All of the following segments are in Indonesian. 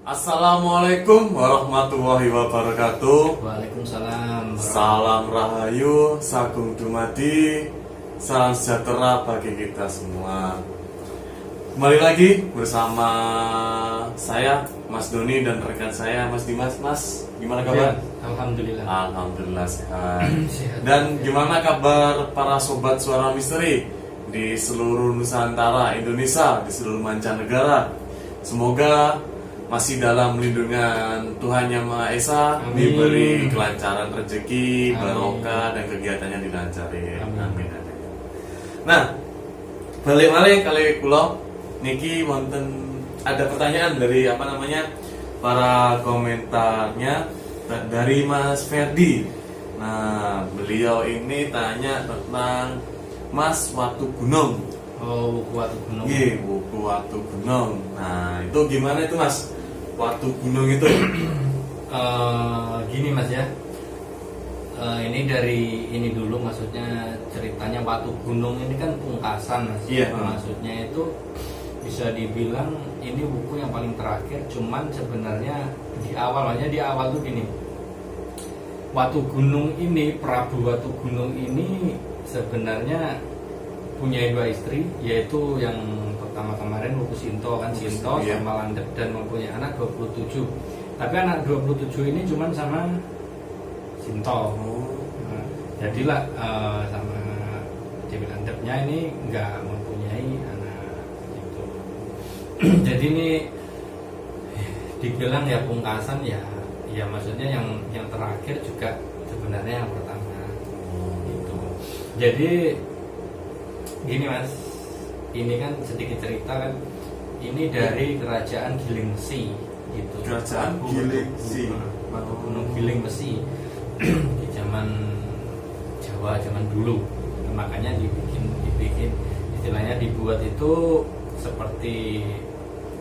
Assalamualaikum warahmatullahi wabarakatuh. Waalaikumsalam. Salam rahayu, sagung dumadi, salam sejahtera bagi kita semua. Kembali lagi bersama saya Mas Doni dan rekan saya Mas Dimas. Mas, gimana kabar? Alhamdulillah. Alhamdulillah sehat. Sehat. Dan gimana kabar para sobat suara misteri di seluruh Nusantara, Indonesia, di seluruh mancanegara? Semoga masih dalam lindungan Tuhan Yang Maha Esa, Amin. diberi kelancaran rezeki, Amin. barokah, dan kegiatannya dilancarin. Amin. Amin. Nah, balik malih kali kula niki wonten ada pertanyaan dari para komentarnya dari Mas Ferdi. Nah, beliau ini tanya tentang Mas Watu Gunung. Oh, Watu Gunung. Iya, buku Watu Gunung. Nah, itu gimana itu Mas? Watu Gunung itu? Gini Mas ya. Ini dari ini dulu, maksudnya ceritanya Watu Gunung ini kan pungkasan Mas. Iya. Maksudnya itu bisa dibilang ini buku yang paling terakhir, cuman sebenarnya di awal tuh gini. Watu Gunung ini, Prabu Watu Gunung ini sebenarnya punya dua istri, yaitu yang pertama kemarin Wuku Sinto kan, Sinto iya. sama Landep, dan mempunyai anak 27. Tapi anak 27 ini cuman sama Sinto. Nah, jadilah sama Dewi Landepnya ini nggak mempunyai anak gitu. Jadi ini dibilang ya pungkasan, ya maksudnya yang terakhir juga sebenarnya yang pertama gitu. Jadi gini Mas, ini kan sedikit cerita kan, ini dari kerajaan Giling Mesi gitu. Kerajaan Giling Mesi. Watu Gunung Giling Mesi di zaman Jawa zaman dulu. Makanya dibikin istilahnya dibuat itu seperti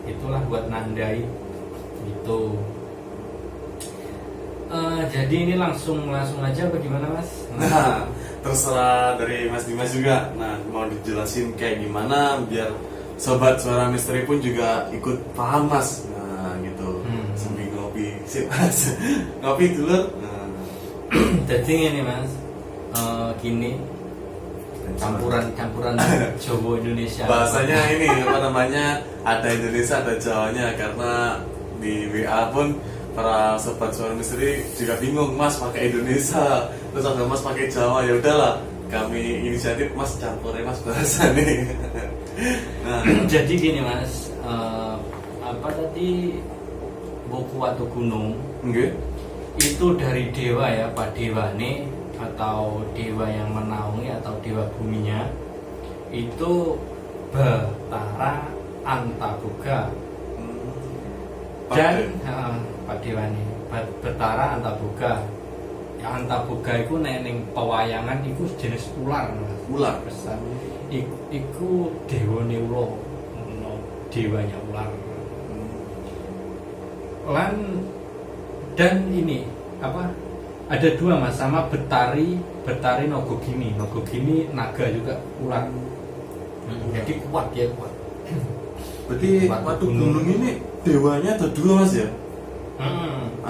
itulah, buat nandai gitu. Jadi ini langsung aja bagaimana Mas? Nah, terserah dari Mas Dimas juga. Nah, mau dijelasin kayak gimana biar sobat suara misteri pun juga ikut paham Mas. Nah, gitu. Sambil ngopi. Sip, Mas. Ngopi dulu. Nah. Jadi ini Mas, gini campuran Jawa Indonesia. Bahasanya ini ada Indonesia ada Jawanya, karena di WA pun para sobat suara misteri juga bingung, Mas pakai Indonesia terus ada Mas pakai Jawa. Ya udahlah, kami inisiatif Mas campurin Mas bahasa nih. Nah, Jadi gini Mas, apa tadi buku Watu Gunung enggak? itu dari dewa ya, Pak Dewane atau dewa yang menaungi atau dewa buminya itu Batara Antaboga. Dan Pak Dewane Batara Antaboga. Ya, Antaboga itu ning pewayangan itu jenis ular Mas. Ular Besar. Iku dewane ulo, dewanya ular. Dan ini apa? Ada dua Mas, sama Betari Nogogini. Nogogini naga juga ular. Jadi kuat, dia kuat. berarti Watu Gunung ini dewanya ada dua Mas ya?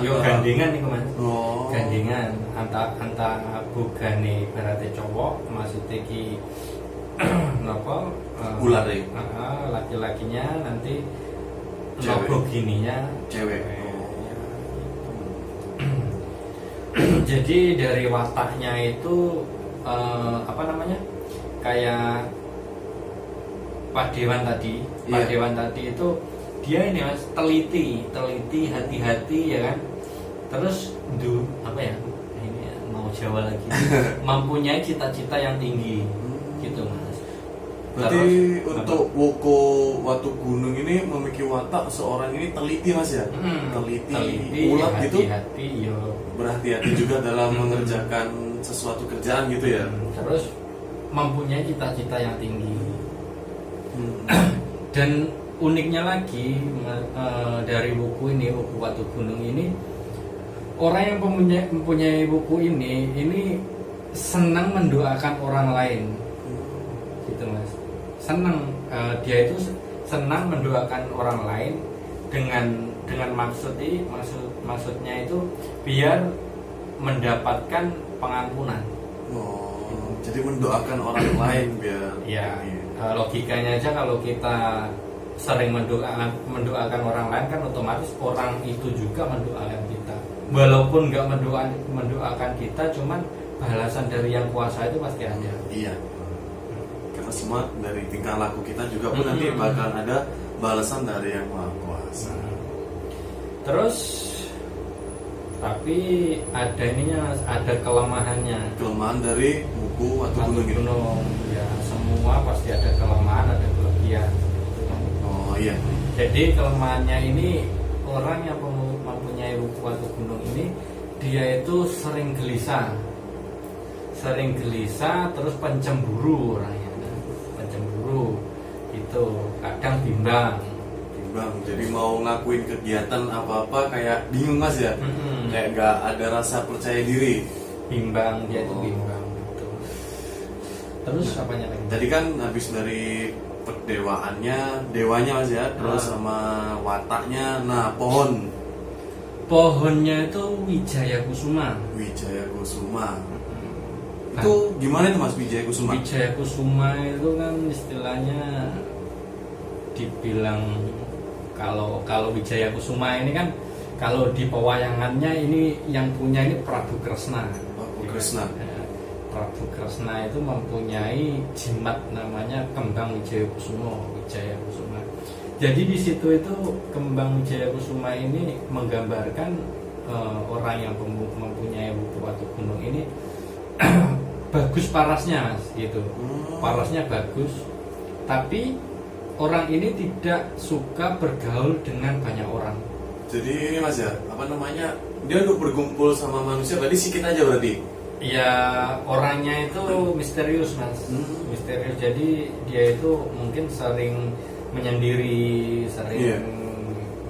Yo gandengan nih Mas. Oh. Gandengan antara bogane berarti cowok, maksudnya ki napa Ular ya? Laki-lakinya nanti Cewek. Nogogininya Cewek. Jadi dari wataknya itu kayak Pak Dewan tadi. Pak Iya. Dewan tadi itu dia ini Mas, teliti, hati-hati ya kan. Terus ini mau Jawa lagi. Mempunyai cita-cita yang tinggi gitu Mas. Berarti Terus, untuk Wuku Watu Gunung ini memiliki watak seorang ini teliti Mas ya? Teliti, ulat gitu. Hati-hati yo. Berhati-hati juga dalam mengerjakan sesuatu kerjaan gitu ya. Terus mempunyai cita-cita yang tinggi. Dan uniknya lagi dari buku Watu Gunung ini, orang yang mempunyai buku ini senang mendoakan orang lain gitu Mas. Senang, dia itu senang mendoakan orang lain dengan maksudnya itu biar mendapatkan pengampunan. Oh, jadi mendoakan orang lain biar Ya, iya. logikanya aja kalau kita sering mendoakan orang lain kan otomatis orang itu juga mendoakan kita. Walaupun nggak mendoakan kita, cuman balasan dari yang kuasa itu pasti ada. Iya. Karena semua dari tingkah laku kita juga pun nanti bakal ada balasan dari yang Maha Kuasa. Terus tapi ada kelemahannya. Kelemahan dari buku Watu Watu Gunung gitu. Gunung, ya semua pasti ada kelemahan, ada kelebihan. Oh iya. Jadi kelemahannya ini orang yang mempunyai buku Watu Gunung ini dia itu sering gelisah, terus pencemburu orangnya, pencemburu itu kadang bimbang. Jadi mau ngakuin kegiatan apa-apa kayak bingung Mas ya. Kayak nggak ada rasa percaya diri. Bimbang, dia itu bimbang gitu. Terus apanya lagi? Tadi kan habis dari perdewaannya, dewanya Mas ya, terus sama wataknya. Nah, Pohonnya itu Wijaya Kusuma. Wijaya Kusuma. Itu gimana itu Mas Wijaya Kusuma? Wijaya Kusuma itu kan istilahnya dibilang kalau Wijaya Kusuma ini kan kalau di pewayangannya ini yang punya ini Prabu Kresna. Prabu Kresna. Prabu Kresna itu mempunyai jimat namanya kembang Wijaya Kusuma. Jadi di situ itu kembang Wijaya Kusuma ini menggambarkan orang yang mempunyai buku Watu Gunung ini bagus parasnya, Mas, gitu. Parasnya bagus, tapi orang ini tidak suka bergaul dengan banyak orang. Jadi ini Mas ya, apa namanya? Dia untuk berkumpul sama manusia berarti sedikit aja berarti. Ya orangnya itu misterius, Mas. Misterius. Jadi dia itu mungkin sering menyendiri,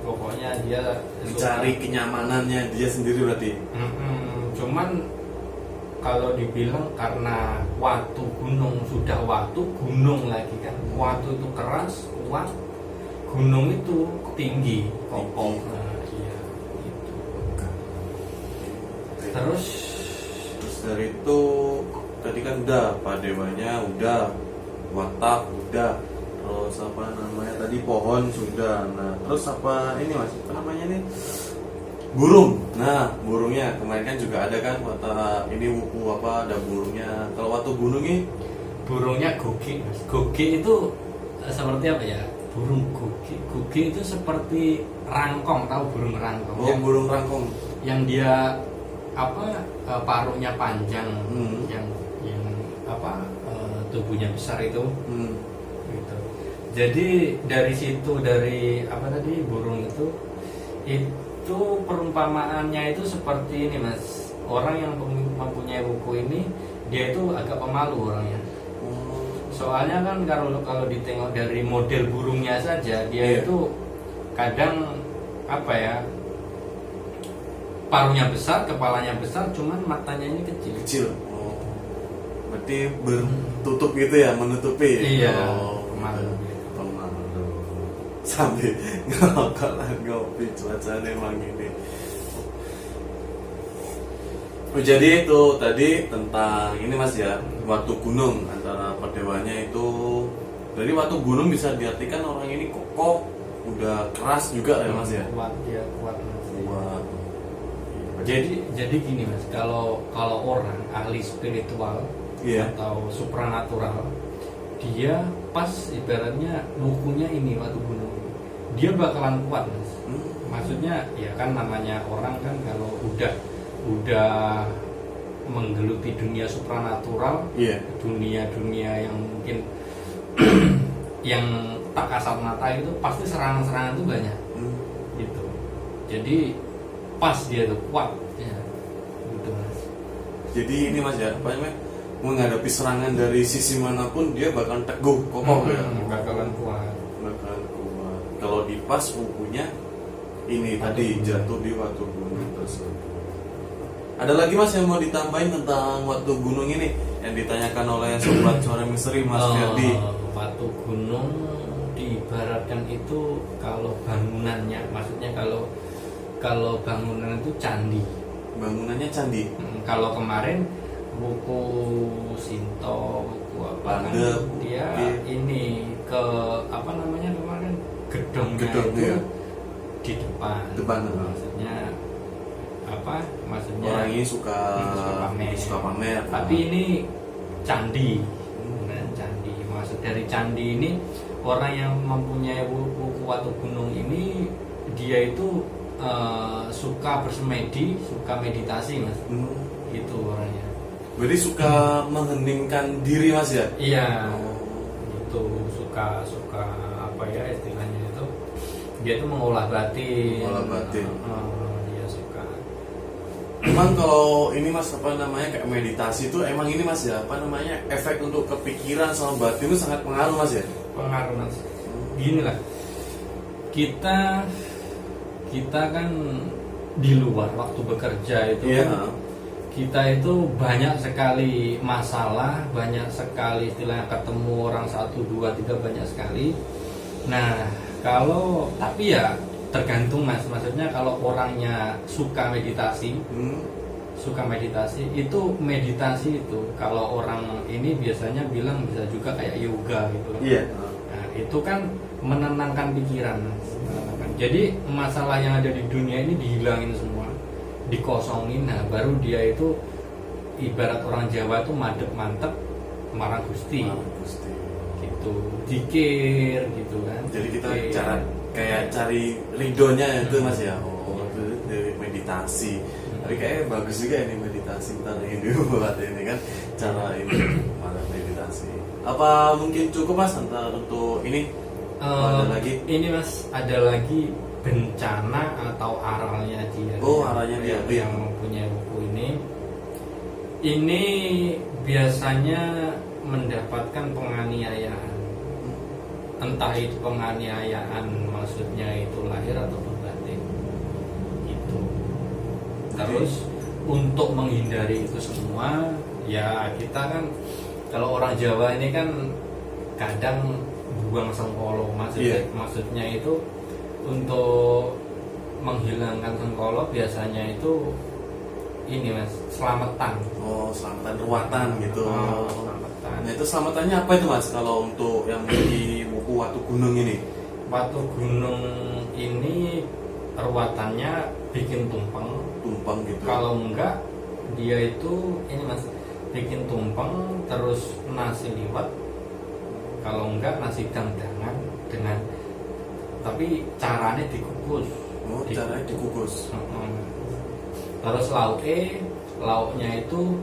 pokoknya dia mencari kenyamanannya dia sendiri berarti. Cuman kalau dibilang karena Watu Gunung sudah Watu Gunung lagi kan, Watu itu keras, kuat, Gunung itu tinggi, kokoh. Nah, iya, gitu. Terus dari itu tadi kan udah padewanya udah, watak udah, terus apa namanya tadi pohon sudah. Nah terus apa ini Mas? Apa namanya nih? Burung. Nah, burungnya kemarin kan juga ada kan watak ini wuku apa ada burungnya. Kalau Watu Gunung ini burungnya goge, Mas. Goge itu seperti apa ya? Burung goge. Goge itu seperti rangkong, tahu burung rangkong? Oh, burung rangkong. Yang dia paruhnya panjang, yang tubuhnya besar itu. Gitu. Jadi dari situ dari burung itu perumpamaannya itu seperti ini, Mas. Orang yang mempunyai buku ini dia itu agak pemalu orangnya. Soalnya kan kalau ditengok dari model burungnya saja dia itu kadang paruhnya besar, kepalanya besar, cuman matanya ini kecil. Oh. Berarti bertutup gitu ya, menutupi. Iya. Pemalu. Sambil ngopi cuacanya emang ini. Jadi itu tadi tentang ini Mas ya, Watu Gunung antara perdewanya itu. Dari Watu Gunung bisa diartikan orang ini kokoh, udah keras juga ya Mas ya. Kuat, dia kuat Mas. Kuat. Jadi gini Mas, kalau orang ahli spiritual atau supranatural, dia pas ibaratnya bukunya ini Watu Gunung, dia bakalan kuat Mas. Maksudnya ya kan namanya orang kan kalau udah menggeluti dunia supranatural, dunia yang mungkin yang tak kasat mata itu pasti serangan-serangan itu banyak, gitu. Jadi pas dia tuh kuat, ya, gitu Mas. Jadi ini Mas ya, apa namanya? Menghadapi serangan dari sisi manapun dia bakal teguh, kokoh ya. Bakalan kuat. Kalau dipas bukunya ini tadi jatuh di Watu Gunung tersebut. Ada lagi Mas yang mau ditambahin tentang Watu Gunung ini yang ditanyakan oleh sobat sore misteri Mas Ferdi? Watu Gunung diibaratkan itu kalau bangunannya, maksudnya kalau bangunan itu candi. Bangunannya candi. Kalau kemarin buku Sinto, buku apa kan, Landep, dia ini ke apa namanya kemarin gedongnya Gedong, itu iya. di depan. Maksudnya apa? Maksudnya Orang ini suka pamer. Tapi ini candi, beneran candi. Maksud dari candi ini orang yang mempunyai buku Watu Gunung ini dia itu suka bersemedi, suka meditasi mas. Itu orangnya. Berarti suka mengheningkan diri mas ya? Iya. Itu suka apa ya istilahnya itu? Dia itu mengolah batin. Dia suka. Emang kalau ini mas apa namanya kayak meditasi itu emang ini mas ya apa namanya efek untuk kepikiran sama batin itu sangat pengaruh mas ya? Pengaruh mas. Gini lah. Kita kan di luar waktu bekerja itu kita itu banyak sekali masalah, banyak sekali istilahnya ketemu orang 1, 2, 3 banyak sekali. Nah tapi ya tergantung mas, maksudnya kalau orangnya suka meditasi itu meditasi itu kalau orang ini biasanya bilang bisa juga kayak yoga gitu. Iya. Nah, itu kan menenangkan pikiran mas. Jadi masalah yang ada di dunia ini dihilangin semua, dikosongin. Nah baru dia itu ibarat orang Jawa itu madep mantep marang Gusti. Gitu, zikir gitu kan. Jadi kita cara kayak cari ridhonya itu mas ya. Itu dari meditasi. Tapi kayaknya bagus juga ini meditasi tentang ini buat ini kan cara ini mana meditasi. Apa mungkin cukup mas untuk ini? Ada lagi? Ini mas ada lagi bencana atau aralnya dia. Aralnya dia yang mempunyai buku ini. Ini biasanya mendapatkan penganiayaan. Entah itu penganiayaan maksudnya itu lahir atau batin. Itu. Terus untuk menghindari itu semua, ya kita kan kalau orang Jawa ini kan kadang buang sengkolo, maksudnya itu untuk menghilangkan sengkolo biasanya itu ini mas selamatan. Selamatan ruatan gitu. Selamatan. Nah itu selamatannya apa itu mas kalau untuk yang di buku Watu Gunung ini? Watu Gunung ini ruatannya bikin tumpeng gitu. Kalau enggak dia itu ini mas bikin tumpeng terus nasi liwet. Kalau enggak nasi gandangan dengan tapi caranya dikukus. Caranya dikukus. Terus lauknya itu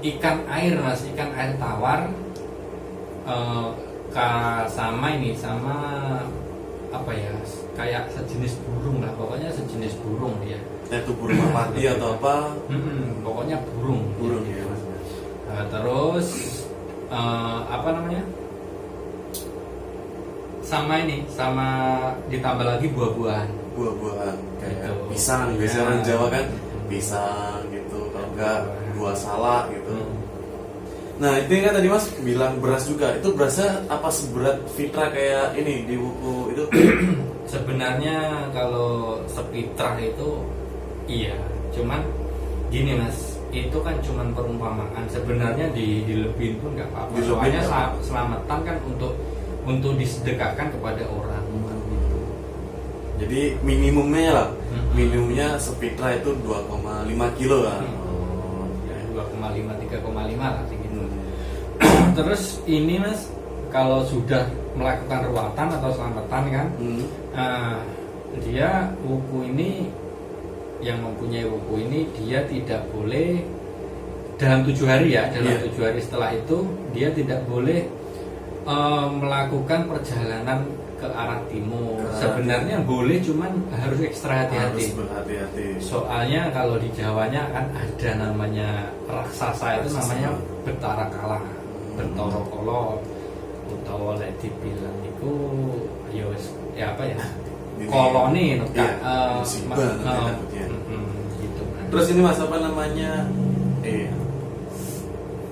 ikan air mas, ikan air tawar sama apa ya kayak sejenis burung lah, pokoknya sejenis burung dia. Itu burung merpati atau apa? Pokoknya burung ya mas. Terus apa namanya sama ditambah lagi buah-buahan kayak gitu. pisang biasanya orang Jawa kan pisang gitu kalau enggak buah salak gitu. Nah itu kan tadi mas bilang beras juga, itu berasnya apa seberat Fitra kayak ini di buku itu? Sebenarnya kalau sepitrah itu iya, cuman gini mas, itu kan cuman perumpamaan. Sebenarnya dilebihin pun nggak apa-apa. Soalnya selamatan kan untuk disedekahkan kepada orang. Gitu. Jadi minimumnya lah, minimumnya sepitra itu 2,5 kilo lah. 2,5 3,5 lah segitu. Terus ini mas, kalau sudah melakukan ruatan atau selamatan kan, dia buku ini yang mempunyai buku ini dia tidak boleh dalam 7 hari ya, dalam 7 hari setelah itu dia tidak boleh melakukan perjalanan ke arah timur. Sebenarnya boleh, cuman harus ekstra hati-hati. Harus berhati-hati. Soalnya kalau di Jawanya kan ada namanya raksasa itu namanya Betara Kala, Betara Kala, utawa lek dibilang itu ya apa ya? Koloni musibah gitu. Terus ini mas apa namanya?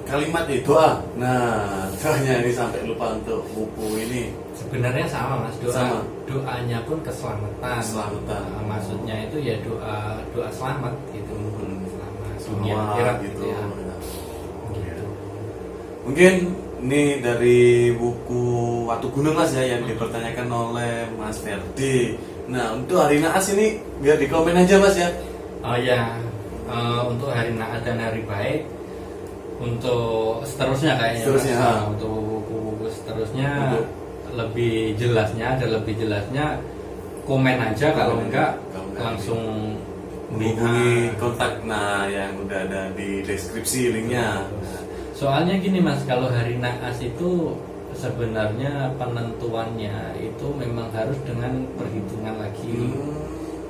kalimat doa. Nah, doanya ini sampai lupa untuk buku ini. Sebenarnya sama mas, Sama. doanya pun keselamatan. Keselamatan. Nah, maksudnya itu ya doa selamat gitu, selamat dunia Selamat akhirat gitu. gitu ya. Ya. Gitu. Mungkin ini dari buku Watu Gunung mas ya yang dipertanyakan oleh Mas Ferdi. Nah untuk hari naas ini biar di komen aja mas ya. Oh ya, untuk hari naas dan hari baik, untuk seterusnya kayaknya Seterusnya, mas. ha. Nah, untuk buku seterusnya Untuk- lebih jelasnya komen aja, kalau enggak Kalau enggak, langsung menghubungi kontak nah yang udah ada di deskripsi linknya. Soalnya gini mas, kalau hari naas itu sebenarnya penentuannya itu memang harus dengan perhitungan lagi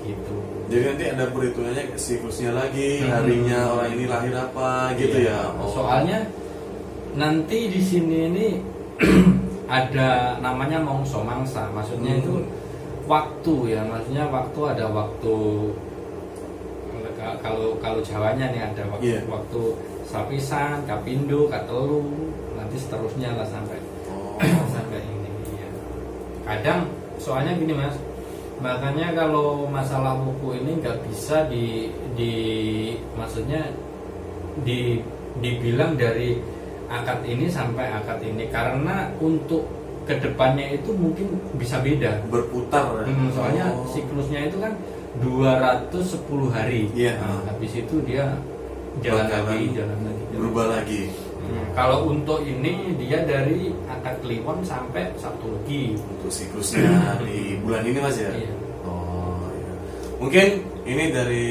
gitu. Jadi nanti ada perhitungannya siklusnya lagi, harinya orang ini lahir apa gitu Iya. ya. Oh. Soalnya nanti di sini ini ada namanya mongso mangsa, maksudnya itu waktu ya, maksudnya waktu ada waktu, kalau Jawanya nih ada waktu, Iya. waktu sapisan, kapindo, katelu, nanti seterusnya lah sampai Oh. sampai ini ya. Kadang soalnya gini mas, makanya kalau masalah buku ini nggak bisa maksudnya dibilang dari akad ini sampai akad ini, karena untuk kedepannya itu mungkin bisa beda. Berputar. Soalnya Oh. siklusnya itu kan 210 hari. Iya. Nah, habis itu dia jalan Bakalan lagi. berubah lagi. Kalau untuk ini dia dari akad Kliwon sampai Sabtu Legi. Untuk siklusnya di bulan ini mas ya. Iya. Oh iya. Mungkin ini dari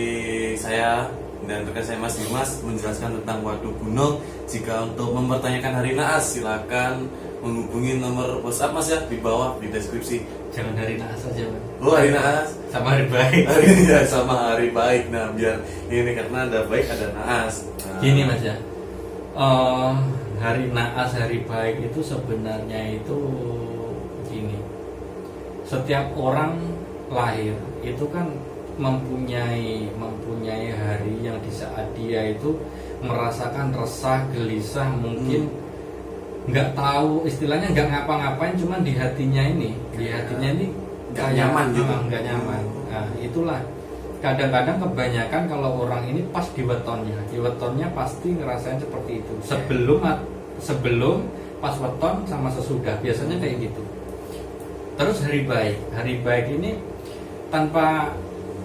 saya dan rekan saya Mas Dimas menjelaskan tentang Watu Gunung. Jika untuk mempertanyakan hari naas silakan menghubungi nomor WhatsApp mas ya di bawah di deskripsi. Jangan hari naas aja, Mas. Oh hari naas. Sama hari baik. Hari ini ya sama hari baik. Nah biar ini karena ada baik ada naas. Nah, Gini mas ya, hari naas hari baik itu sebenarnya itu gini, setiap orang lahir itu kan mempunyai hari yang di saat dia itu merasakan resah, gelisah, mungkin nggak tahu, istilahnya nggak ngapa-ngapain, cuman di hatinya ini nggak nyaman gitu. nggak nyaman. Nah itulah kadang-kadang kebanyakan kalau orang ini pas di wetonnya pasti ngerasain seperti itu. Sebelum pas weton sama sesudah biasanya kayak gitu. Terus hari baik ini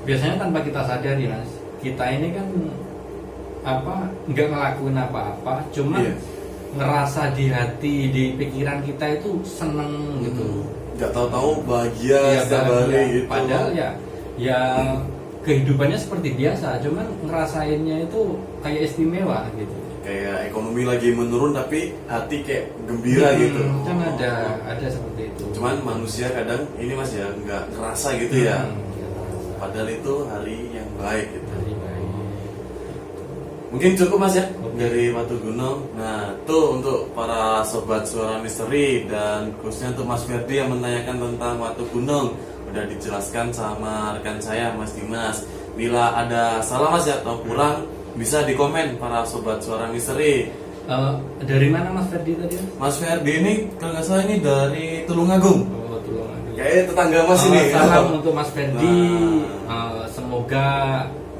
biasanya tanpa kita sadari mas, kita ini kan nggak ngelakuin apa-apa, cuman Iya. ngerasa di hati, di pikiran kita itu seneng gitu. nggak tahu-tahu bahagia Iya, setiap hari bahagia. gitu. Padahal ya kehidupannya seperti biasa, cuman ngerasainnya itu kayak istimewa gitu. Kayak ekonomi lagi menurun tapi hati kayak gembira gitu. Kan ada seperti itu. Cuman manusia kadang ini mas ya nggak ngerasa gitu ya. Nggak terasa. Padahal itu hari yang baik gitu. Hari baik. Mungkin cukup mas ya Oke. dari Watu Gunung. Nah tuh untuk para sobat suara misteri dan khususnya untuk Mas Ferdi yang menanyakan tentang Watu Gunung udah dijelaskan sama rekan saya Mas Dimas. Bila ada salah mas ya atau kurang bisa di komen para sobat suara misteri. Dari mana Mas Ferdi tadi? Mas Ferdi ini kalau nggak salah ini dari Tulungagung. Oh, Tulungagung. Kayaknya tetangga mas ini. Salam untuk Mas Ferdi. Nah. Semoga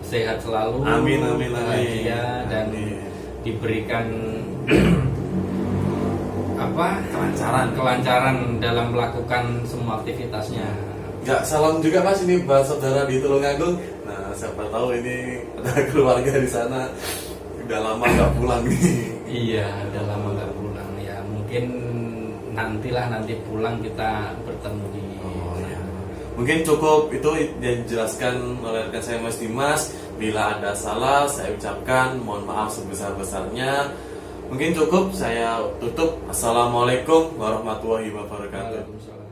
sehat selalu. Amin. bahagia, dan Amin. diberikan Kelancaran. dalam melakukan semua aktivitasnya. Nggak salam juga mas ini buat saudara di Tulungagung. Nah siapa tahu ini ada keluarga di sana udah lama nggak pulang nih. Iya, udah lama nggak pulang ya. Mungkin nanti pulang kita bertemu di. Ya. Mungkin cukup itu yang dijelaskan oleh rekan saya Mas Dimas. Bila ada salah saya ucapkan mohon maaf sebesar-besarnya. Mungkin cukup saya tutup. Assalamualaikum warahmatullahi wabarakatuh. Waalaikumsalam.